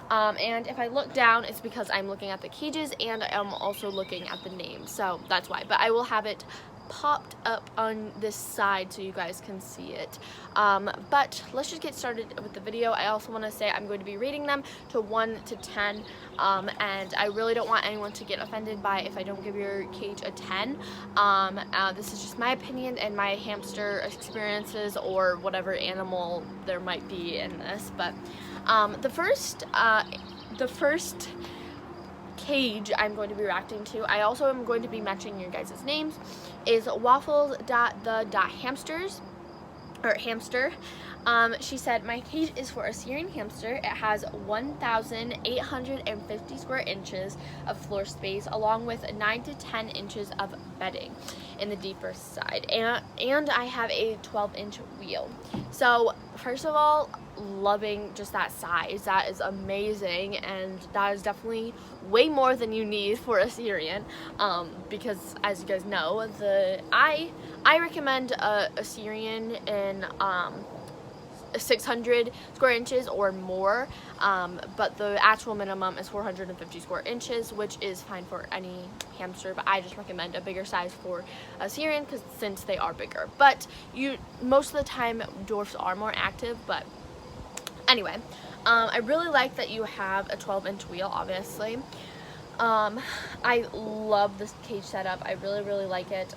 And if I look down, it's because I'm looking at the cages and I'm also looking at the names, so that's why. But I will have it popped up on this side so you guys can see it. But let's just get started with the video. I also want to say I'm going to be rating them to 1 to 10, and I really don't want anyone to get offended by if I don't give your cage a 10. This is just my opinion and my hamster experiences, or whatever animal there might be in this. But the first cage I'm going to be reacting to, I also am going to be mentioning your guys' names, is Waffles.the.hamsters, or hamster. She said, my cage is for a Syrian hamster. It has 1,850 square inches of floor space, along with 9 to 10 inches of bedding in the deeper side, and I have a 12-inch wheel. So first of all, loving just that size. That is amazing, and that is definitely way more than you need for a Syrian, because as you guys know, I recommend a Syrian in 600 square inches or more, but the actual minimum is 450 square inches, which is fine for any hamster, but I just recommend a bigger size for a Syrian since they are bigger. But most of the time dwarfs are more active. But anyway, I really like that you have a 12-inch wheel, obviously. I love this cage setup. I really like it.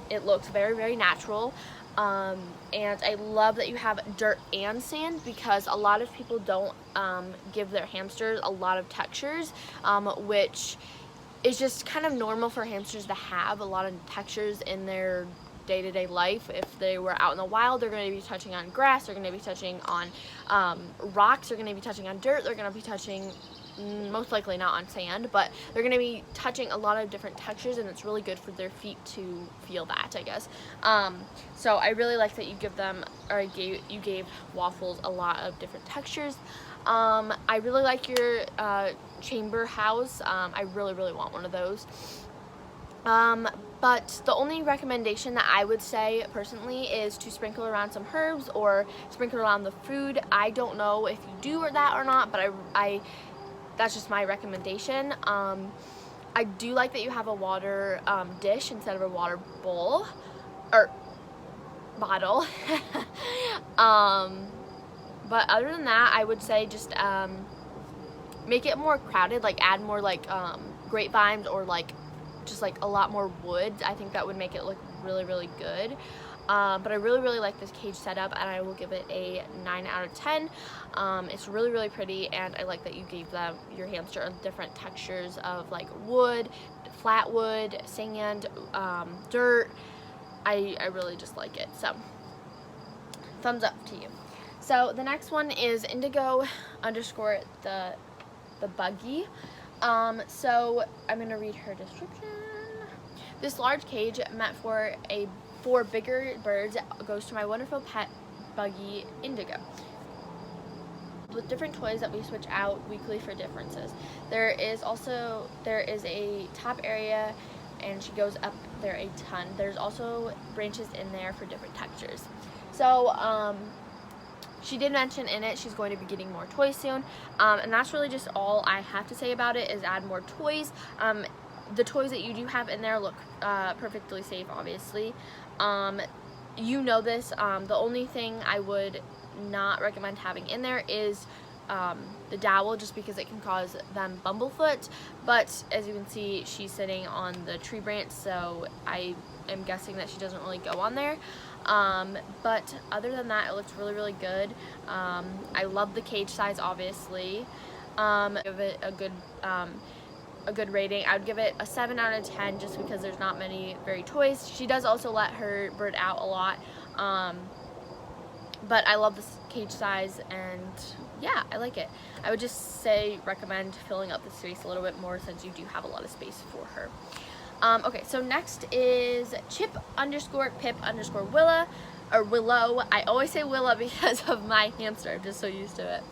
It looks very natural. And I love that you have dirt and sand, because a lot of people don't give their hamsters a lot of textures, which is just kind of normal for hamsters to have a lot of textures in their day-to-day life. If they were out in the wild, they're going to be touching on grass, they're going to be touching on rocks, they're going to be touching on dirt, they're going to be touching, most likely not on sand, but they're going to be touching a lot of different textures, and it's really good for their feet to feel that, I guess. So I really like that you give them, or you gave Waffles a lot of different textures. I really like your chamber house. I really want one of those. But the only recommendation that I would say personally is to sprinkle around some herbs or sprinkle around the food. I don't know if you do that or not, but that's just my recommendation. I do like that you have a water dish instead of a water bowl or bottle. But other than that, I would say just make it more crowded, like add more like grapevines, or like just like a lot more wood. I think that would make it look really good. But I really like this cage setup, and I will give it a 9 out of 10. It's really pretty, and I like that you gave your hamster different textures of like wood, flat wood, sand, dirt. I really just like it, so thumbs up to you. So the next one is Indigo _ the buggy. So I'm gonna read her description. This large cage meant for bigger birds goes to my wonderful pet buggy Indigo, with different toys that we switch out weekly for differences. There is a top area, and she goes up there a ton. There's also branches in there for different textures. So she did mention in it she's going to be getting more toys soon, and that's really just all I have to say about it, is add more toys. The toys that you do have in there look perfectly safe, obviously. You know this. The only thing I would not recommend having in there is the dowel, just because it can cause them bumblefoot. But as you can see, she's sitting on the tree branch, so I am guessing that she doesn't really go on there. But other than that, it looks really good. I love the cage size, obviously. Give it a good rating. I would give it a 7 out of 10, just because there's not many very toys. She does also let her bird out a lot, but I love this cage size, and yeah, I like it. I would just say recommend filling up the space a little bit more, since you do have a lot of space for her. Okay, so next is Chip _ Pip _ Willa, or Willow. I always say Willa because of my hamster. I'm just so used to it.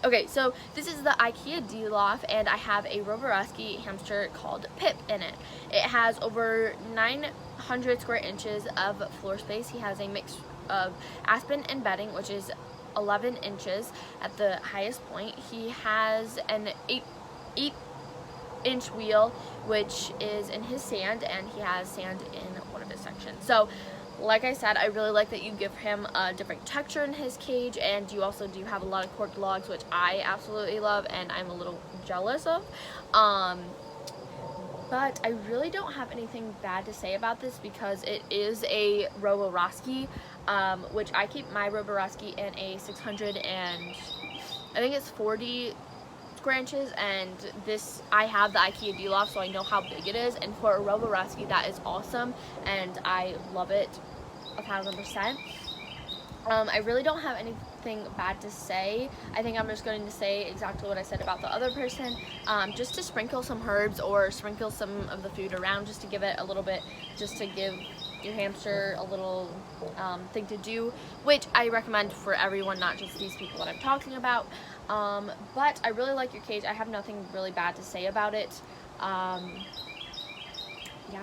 Okay, so this is the IKEA D-Loft, and I have a Roborovski hamster called Pip in it. It has over 900 square inches of floor space. He has a mix of aspen and bedding, which is 11 inches at the highest point. He has an 8-inch wheel, which is in his sand, and he has sand in one of his sections. So like I said, I really like that you give him a different texture in his cage, and you also do have a lot of corked logs, which I absolutely love and I'm a little jealous of. But I really don't have anything bad to say about this because it is a Roboroski, which I keep my Roboroski in a 600 and I think it's 40 square inches, and this, I have the IKEA D-Loft, so I know how big it is, and for a Roboroski that is awesome and I love it 1000%. I really don't have anything bad to say. I think I'm just going to say exactly what I said about the other person, just to sprinkle some herbs or sprinkle some of the food around, just to give it a little bit, just to give your hamster a little thing to do, which I recommend for everyone, not just these people that I'm talking about. But I really like your cage. I have nothing really bad to say about it. Yeah,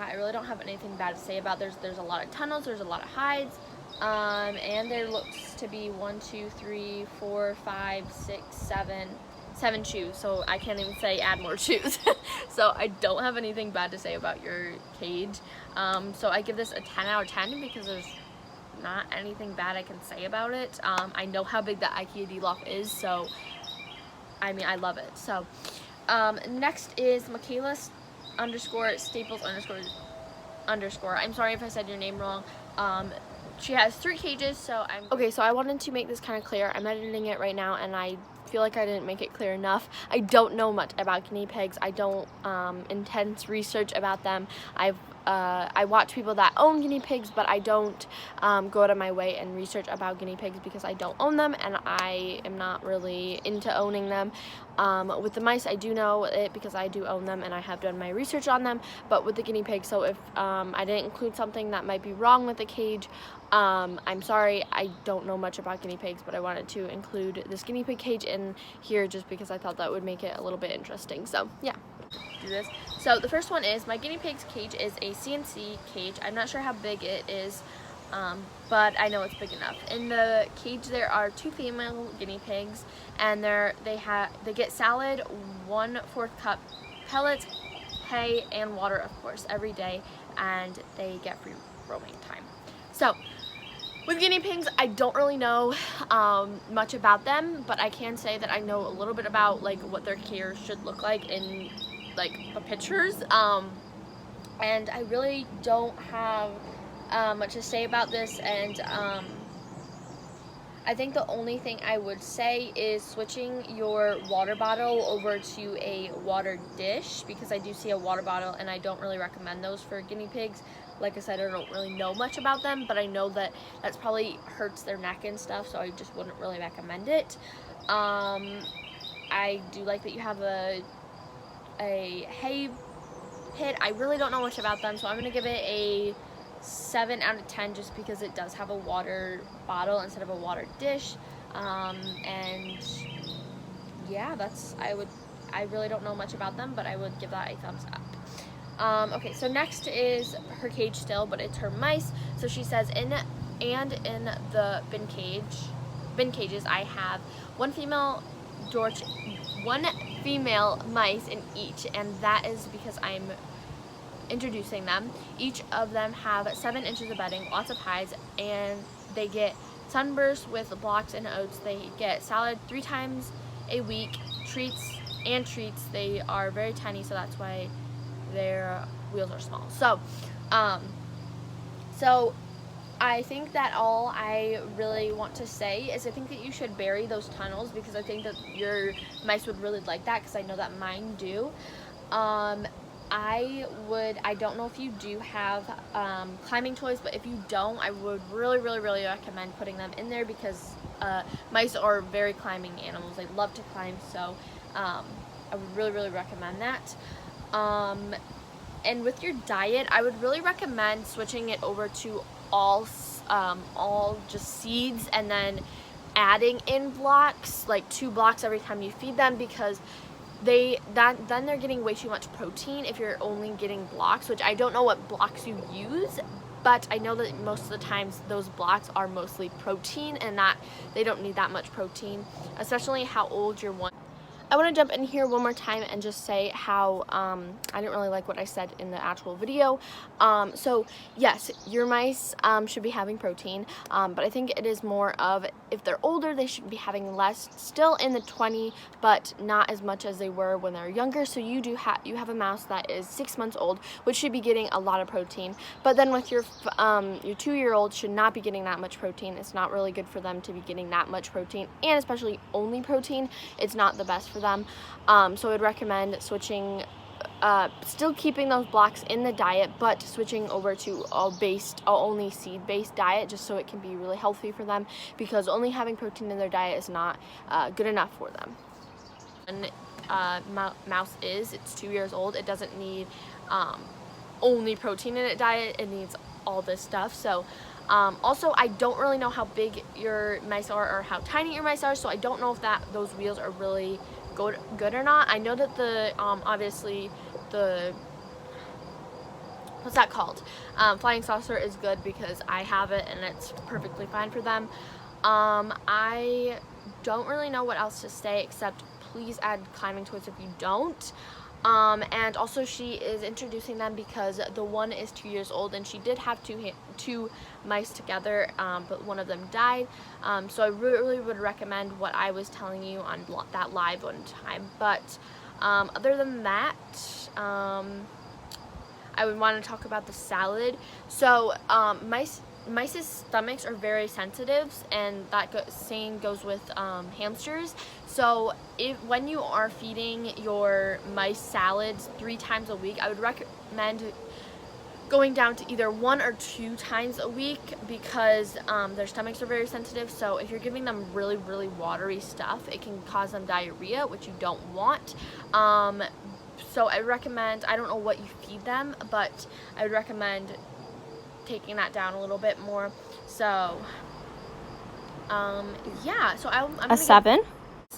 I really don't have anything bad to say about it. There's a lot of tunnels, there's a lot of hides, and there looks to be 1, 2, 3, 4, 5, 6, 7 shoes, so I can't even say add more shoes. So I don't have anything bad to say about your cage. So I give this a 10 out of 10 because there's not anything bad I can say about it. I know how big the IKEA D-Loft is, so I mean, I love it. So next is Michaela _Staples __. I'm sorry if I said your name wrong. She has 3 cages, so okay, so I wanted to make this kind of clear. I'm editing it right now, and I feel like I didn't make it clear enough. I don't know much about guinea pigs. I don't intense research about them. I watch people that own guinea pigs, but I don't go out of my way and research about guinea pigs because I don't own them, and I am not really into owning them. With the mice, I do know it because I do own them and I have done my research on them, but with the guinea pigs, so if I didn't include something that might be wrong with the cage, I'm sorry. I don't know much about guinea pigs, but I wanted to include this guinea pig cage in here just because I thought that would make it a little bit interesting. So yeah, do this. So the first one is my guinea pig's cage is a CNC cage. I'm not sure how big it is, but I know it's big enough. In the cage there are 2 female guinea pigs, and they get salad, 1/4 cup pellets, hay, and water, of course, every day, and they get free roaming time. So with guinea pigs, I don't really know much about them, but I can say that I know a little bit about like what their care should look like in like the pictures, and I really don't have much to say about this, and I think the only thing I would say is switching your water bottle over to a water dish, because I do see a water bottle and I don't really recommend those for guinea pigs. Like I said, I don't really know much about them, but I know that that's probably hurts their neck and stuff, so I just wouldn't really recommend it. I do like that you have a hay pit. I really don't know much about them, so I'm going to give it a 7 out of 10 just because it does have a water bottle instead of a water dish. And yeah, I really don't know much about them, but I would give that a thumbs up. Okay, so next is her cage still, but it's her mice. So she says in the bin cages I have 1 female mice in each, and that is because I'm introducing them. Each of them have 7 inches of bedding, lots of hides, and they get sunburst with blocks and oats. They get salad 3 times a week, treats. They are very tiny, so that's why their wheels are small. So I think that all I really want to say is I think that you should bury those tunnels, because I think that your mice would really like that, because I know that mine do. I don't know if you do have climbing toys, but if you don't, I would really recommend putting them in there, because mice are very climbing animals. They love to climb, so I would really recommend that. And with your diet, I would really recommend switching it over to all just seeds, and then adding in blocks, like 2 blocks every time you feed them, because then they're getting way too much protein if you're only getting blocks, which I don't know what blocks you use, but I know that most of the times those blocks are mostly protein and that they don't need that much protein, especially how old your one. I want to jump in here one more time and just say how I didn't really like what I said in the actual video. So yes, your mice should be having protein, but I think it is more of, if they're older, they should be having less, still in the 20, but not as much as they were when they were younger. So you have a mouse that is 6 months old, which should be getting a lot of protein. But then with your 2-year-old should not be getting that much protein. It's not really good for them to be getting that much protein, and especially only protein. It's not the best for them. So I would recommend switching, still keeping those blocks in the diet, but switching over to a only seed-based diet, just so it can be really healthy for them, because only having protein in their diet is not good enough for them. And mouse it's 2 years old. It doesn't need only protein in its diet. It needs all this stuff. So also, I don't really know how big your mice are or how tiny your mice are, so I don't know if those wheels are really good or not. I know that the obviously the, what's that called, flying saucer is good because I have it and it's perfectly fine for them. I don't really know what else to say except please add climbing toys if you don't. And also she is introducing them because the one is 2 years old and she did have two mice together, but one of them died. So I really would recommend what I was telling you on that live one time. But other than that, I would want to talk about the salad. So mice's stomachs are very sensitive, and that same goes with hamsters. So when you are feeding your mice salads 3 times a week, I would recommend going down to either 1 or 2 times a week, because their stomachs are very sensitive. So if you're giving them really watery stuff, it can cause them diarrhea, which you don't want. So I recommend, I don't know what you feed them, but I would recommend taking that down a little bit more. So yeah, so I'm a 7,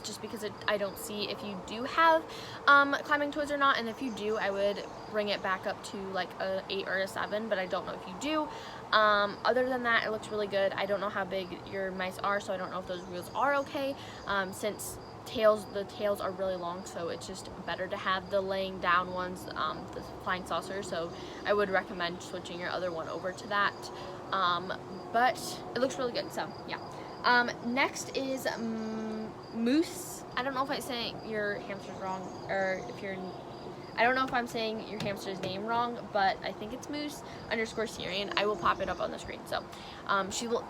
just because I don't see if you do have climbing toys or not, and if you do, I would bring it back up to like a 8 or a 7, but I don't know if you do. Other than that, it looks really good. I don't know how big your mice are, so I don't know if those wheels are okay, since the tails are really long, so it's just better to have the laying down ones, the flying saucer. So I would recommend switching your other one over to that, but it looks really good. So yeah. Next is Moose. I don't know if I'm saying your hamster's wrong, or I don't know if I'm saying your hamster's name wrong, but I think it's Moose_Syrian. I will pop it up on the screen. So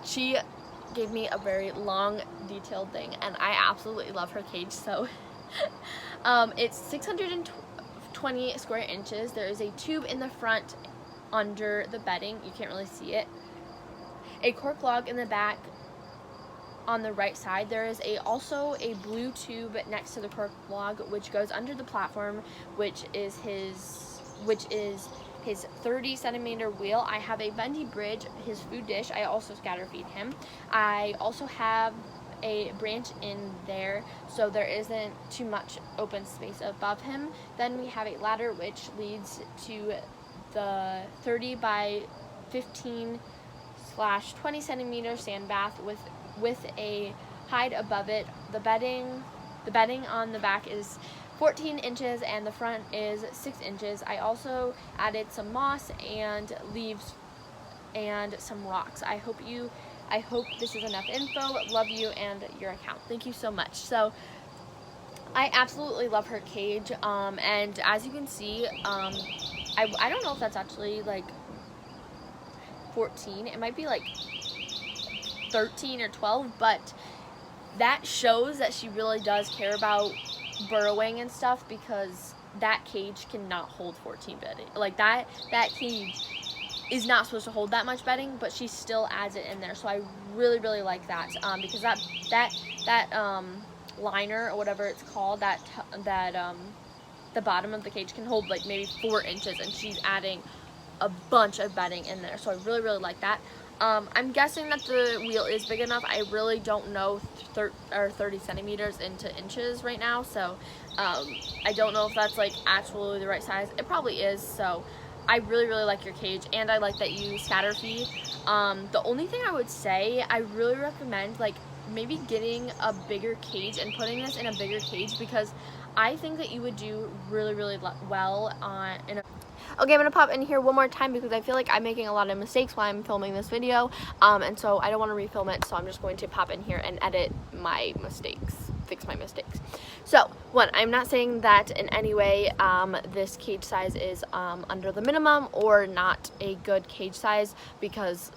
she gave me a very long detailed thing, and I absolutely love her cage. So it's 620 square inches. There is a tube in the front under the bedding, you can't really see it, a cork log in the back on the right side. There is also a blue tube next to the cork log, which goes under the platform, which is his 30 centimeter wheel. I have a bendy bridge, his food dish. I also scatter feed him. I also have a branch in there, so there isn't too much open space above him. Then we have a ladder which leads to the 30 by 15/20 centimeter sand bath with a hide above it. The bedding on the back is 14 inches and the front is 6 inches. I also added some moss and leaves and some rocks. I hope this is enough info. Love you and your account. Thank you so much. So I absolutely love her cage, and as you can see, I don't know if that's actually like 14. It might be like 13 or 12, but that shows that she really does care about burrowing and stuff, because that cage cannot hold 14 bedding. Like that cage is not supposed to hold that much bedding, but she still adds it in there. So I really like that, because that liner or whatever it's called, that the bottom of the cage can hold like maybe 4 inches, and she's adding a bunch of bedding in there. So I really like that. I'm guessing that the wheel is big enough. I really don't know 30 centimeters into inches right now, so I don't know if that's like actually the right size. It probably is. So I really, really like your cage, and I like that you scatter feed. The only thing I would say, I really recommend like maybe getting a bigger cage and putting this in a bigger cage, because I think that you would do really, really well in a... Okay, I'm gonna pop in here one more time because I feel like I'm making a lot of mistakes while I'm filming this video, and so I don't want to refilm it, so I'm just going to pop in here and edit my mistakes, fix my mistakes. So, one, I'm not saying that in any way this cage size is under the minimum or not a good cage size, because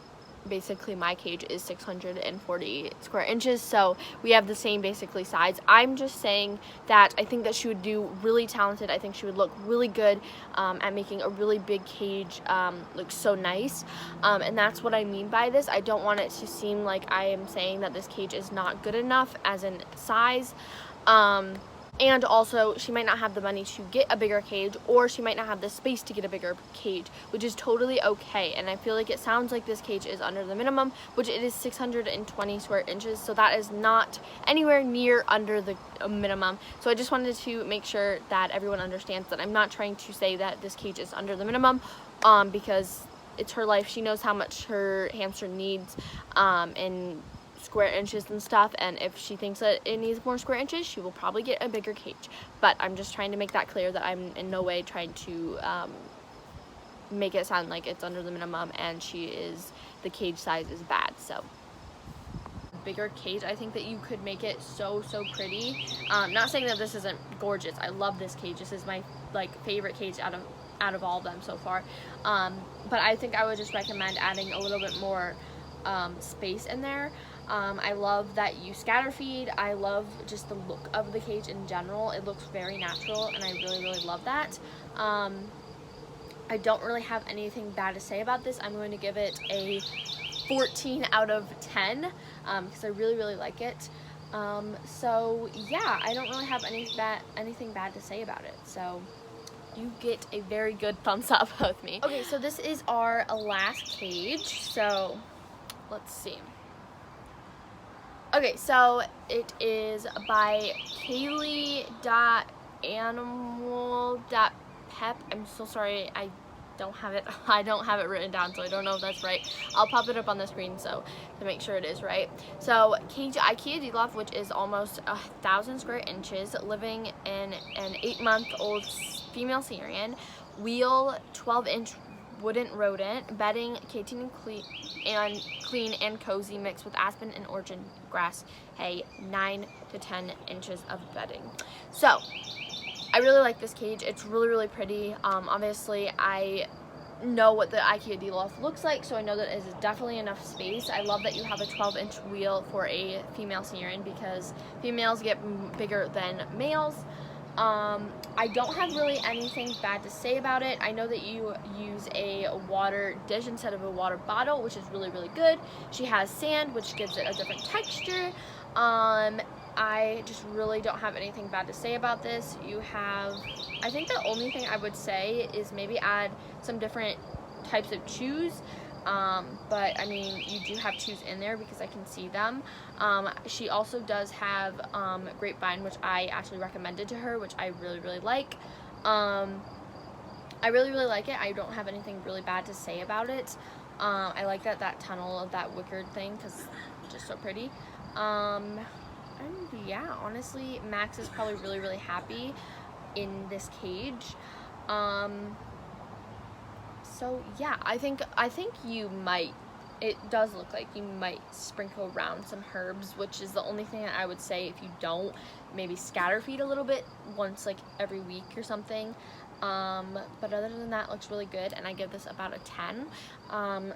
basically my cage is 640 square inches, so we have the same basically size. I'm just saying that I think that she would do really talented. I think she would look really good at making a really big cage look so nice, and that's what I mean by this. I don't want it to seem like I am saying that this cage is not good enough as in size. And also, she might not have the money to get a bigger cage, or she might not have the space to get a bigger cage, which is totally okay. And I feel like it sounds like this cage is under the minimum, which it is 620 square inches, so that is not anywhere near under the minimum. So I just wanted to make sure that everyone understands that I'm not trying to say that this cage is under the minimum, because it's her life. She knows how much her hamster needs in square inches and stuff, and if she thinks that it needs more square inches, she will probably get a bigger cage. But I'm just trying to make that clear, that I'm in no way trying to make it sound like it's under the minimum and the cage size is bad. So bigger cage, I think that you could make it so pretty. Not saying that this isn't gorgeous. I love this cage. This is my favorite cage out of all of them so far, but I think I would just recommend adding a little bit more space in there. I love that you scatter feed. I love just the look of the cage in general. It looks very natural, and I really love that. I don't really have anything bad to say about this. I'm going to give it a 14 out of 10 because I really like it. So yeah, I don't really have anything bad to say about it. So you get a very good thumbs up with me. Okay, so this is our last cage. So let's see. Okay, so it is by Kaylee.animal.pep. I'm so sorry, I don't have it written down, so I don't know if that's right. I'll pop it up on the screen so to make sure it is right. So IKEA Delof, which is almost 1,000 square inches, living in an 8-month-old female Syrian, wheel 12-inch wooden rodent, bedding K-18 clean and cozy, mixed with aspen and orchard grass hay, 9 to 10 inches of bedding. So I really like this cage. It's really pretty. Obviously I know what the IKEA Delof looks like, so I know that it is definitely enough space. I love that you have a 12-inch wheel for a female Syrian, because females get bigger than males. I don't have really anything bad to say about it. I know that you use a water dish instead of a water bottle, which is really good. She has sand, which gives it a different texture. I just really don't have anything bad to say about this. I think the only thing I would say is maybe add some different types of chews. But I mean, you do have chews in there because I can see them. She also does have grapevine, which I actually recommended to her, which I really like. I really like it. I don't have anything really bad to say about it. I like that tunnel of that wickered thing, because it's just so pretty. And yeah, honestly, Max is probably really happy in this cage. So yeah, I think you might, it does look like you might sprinkle around some herbs, which is the only thing that I would say. If you don't, maybe scatter feed a little bit once, like every week or something. But other than that, it looks really good, and I give this about a 10.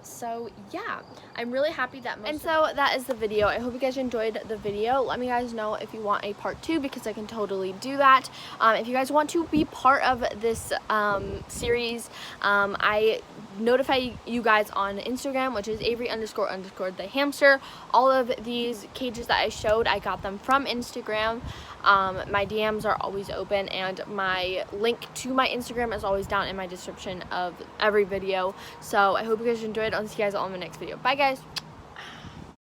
So yeah, I'm really happy that so that is the video. I hope you guys enjoyed the video. Let me guys know if you want a part 2, because I can totally do that. If you guys want to be part of this series, I notify you guys on Instagram, which is Avery__ the hamster. All of these cages that I showed, I got them from Instagram. My DMs are always open, and my link to my Instagram is always down in my description of every video. So I hope you guys enjoyed. I'll see you guys all in my next video. Bye guys.